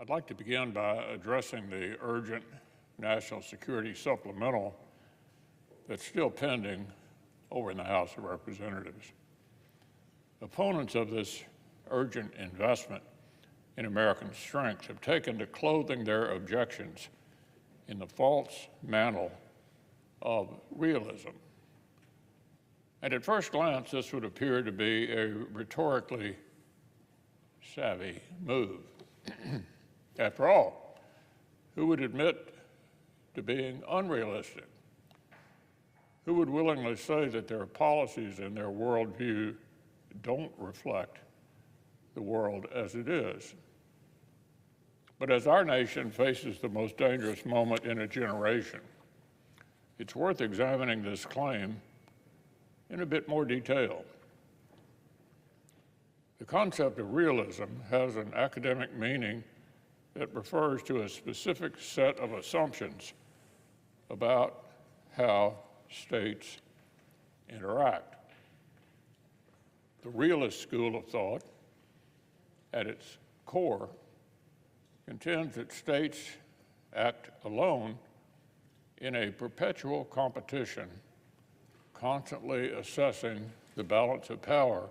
I'd like to begin by addressing the urgent national security supplemental that's still pending over in the House of Representatives. Opponents of this urgent investment in American strength have taken to clothing their objections in the false mantle of realism. And at first glance, this would appear to be a rhetorically savvy move. After all, who would admit to being unrealistic? Who would willingly say that their policies and their worldview don't reflect the world as it is? But as our nation faces the most dangerous moment in a generation, it's worth examining this claim in a bit more detail. The concept of realism has an academic meaning that refers to a specific set of assumptions about how states interact. The realist school of thought, at its core, contends that states act alone in a perpetual competition, constantly assessing the balance of power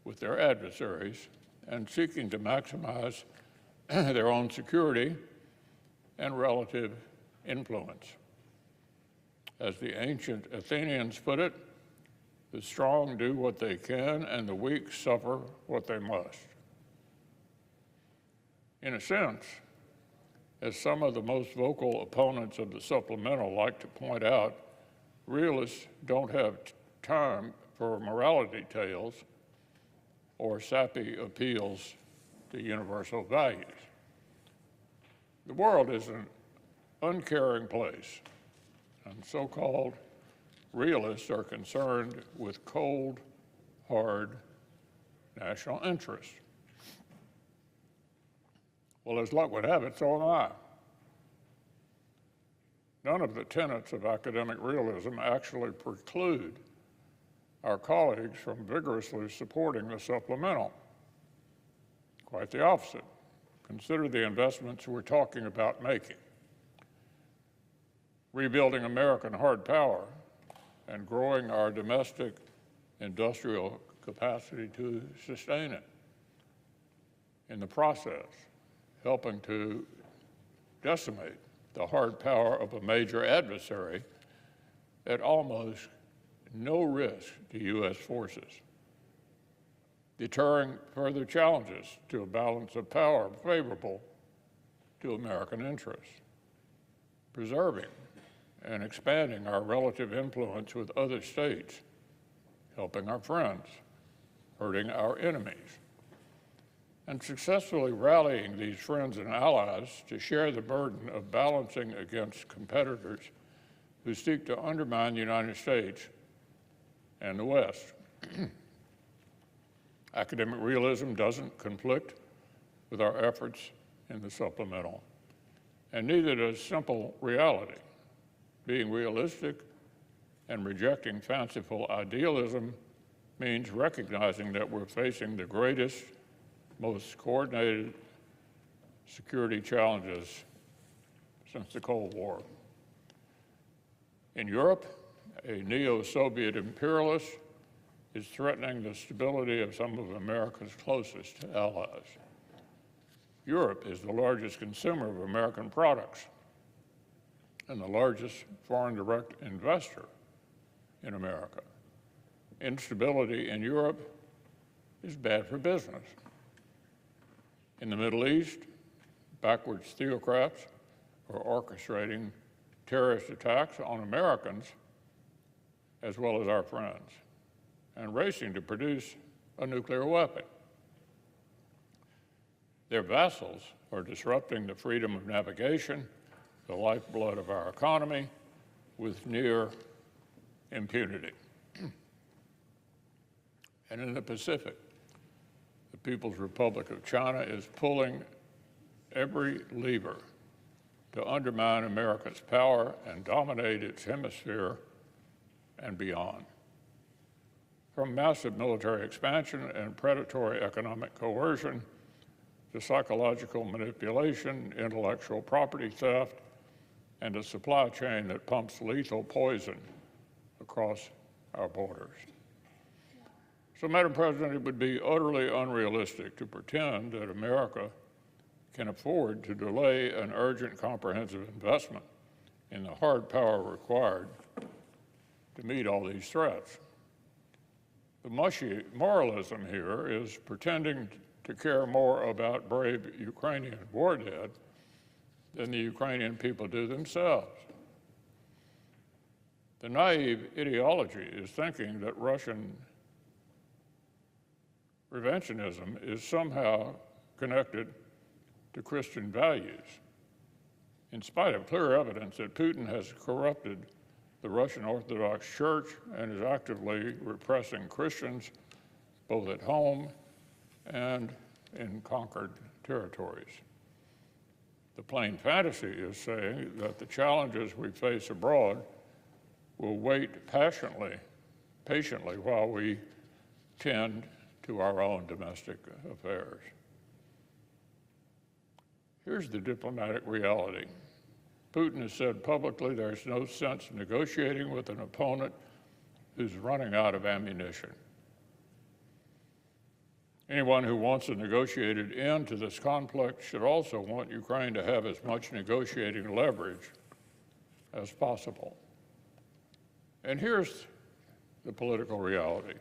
with their adversaries and seeking to maximize their own security and relative influence. As the ancient Athenians put it, the strong do what they can and the weak suffer what they must. In a sense, as some of the most vocal opponents of the supplemental like to point out, realists don't have time for morality tales or sappy appeals to universal values. The world is an uncaring place, and so-called realists are concerned with cold, hard national interests. Well, as luck would have it, so am I. None of the tenets of academic realism actually preclude our colleagues from vigorously supporting the supplemental. Quite the opposite. Consider the investments we're talking about making. Rebuilding American hard power and growing our domestic industrial capacity to sustain it. In the process, helping to decimate the hard power of a major adversary at almost no risk to U.S. forces, deterring further challenges to a balance of power favorable to American interests, preserving and expanding our relative influence with other states, helping our friends, hurting our enemies, and successfully rallying these friends and allies to share the burden of balancing against competitors who seek to undermine the United States and the West. Academic realism doesn't conflict with our efforts in the supplemental, and neither does simple reality. Being realistic and rejecting fanciful idealism means recognizing that we're facing the greatest, most coordinated security challenges since the Cold War. In Europe, a neo-Soviet imperialist is threatening the stability of some of America's closest allies. Europe is the largest consumer of American products and the largest foreign direct investor in America. Instability in Europe is bad for business. In the Middle East, backwards theocrats are orchestrating terrorist attacks on Americans as well as our friends, and racing to produce a nuclear weapon. Their vassals are disrupting the freedom of navigation, the lifeblood of our economy, with near impunity. And in the Pacific, the People's Republic of China is pulling every lever to undermine America's power and dominate its hemisphere and beyond. From massive military expansion and predatory economic coercion to psychological manipulation, intellectual property theft, and a supply chain that pumps lethal poison across our borders. So, Madam President, it would be utterly unrealistic to pretend that America can afford to delay an urgent comprehensive investment in the hard power required to meet all these threats. The mushy moralism here is pretending to care more about brave Ukrainian war dead than the Ukrainian people do themselves. The naive ideology is thinking that Russian revisionism is somehow connected to Christian values, in spite of clear evidence that Putin has corrupted the Russian Orthodox Church and is actively repressing Christians both at home and in conquered territories. The plain fantasy is saying that the challenges we face abroad will wait patiently while we tend to our own domestic affairs. Here's the diplomatic reality. Putin has said publicly there's no sense negotiating with an opponent who's running out of ammunition. Anyone who wants a negotiated end to this conflict should also want Ukraine to have as much negotiating leverage as possible. And here's the political reality.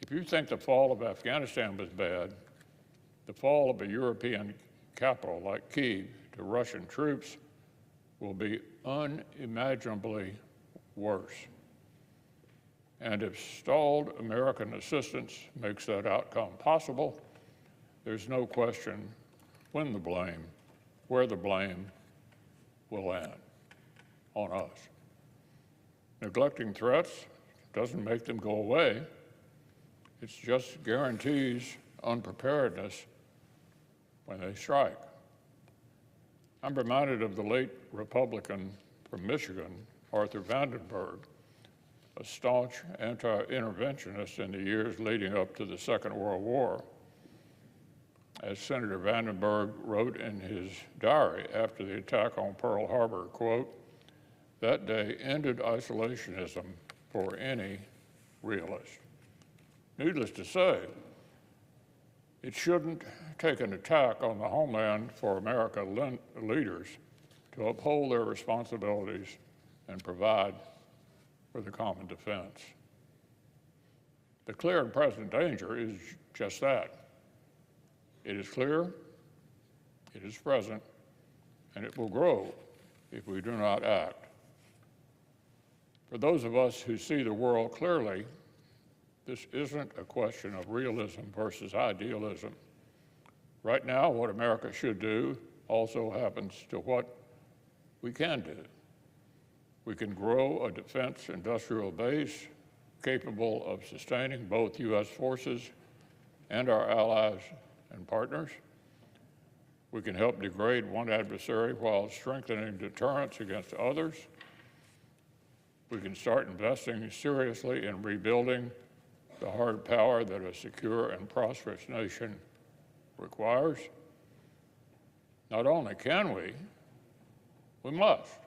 If you think the fall of Afghanistan was bad, the fall of a European capital like Kyiv to Russian troops will be unimaginably worse. And if stalled American assistance makes that outcome possible, there's no question where the blame will land on us. Neglecting threats doesn't make them go away. It just guarantees unpreparedness when they strike. I'm reminded of the late Republican from Michigan, Arthur Vandenberg, a staunch anti-interventionist in the years leading up to the Second World War. As Senator Vandenberg wrote in his diary after the attack on Pearl Harbor, quote, "That day ended isolationism for any realist." Needless to say, it shouldn't take an attack on the homeland for American leaders to uphold their responsibilities and provide for the common defense. The clear and present danger is just that. It is clear, it is present, and it will grow if we do not act. For those of us who see the world clearly, this isn't a question of realism versus idealism. Right now, what America should do also happens to what we can do. We can grow a defense industrial base capable of sustaining both U.S. forces and our allies and partners. We can help degrade one adversary while strengthening deterrence against others. We can start investing seriously in rebuilding the hard power that a secure and prosperous nation requires. Not only can we must.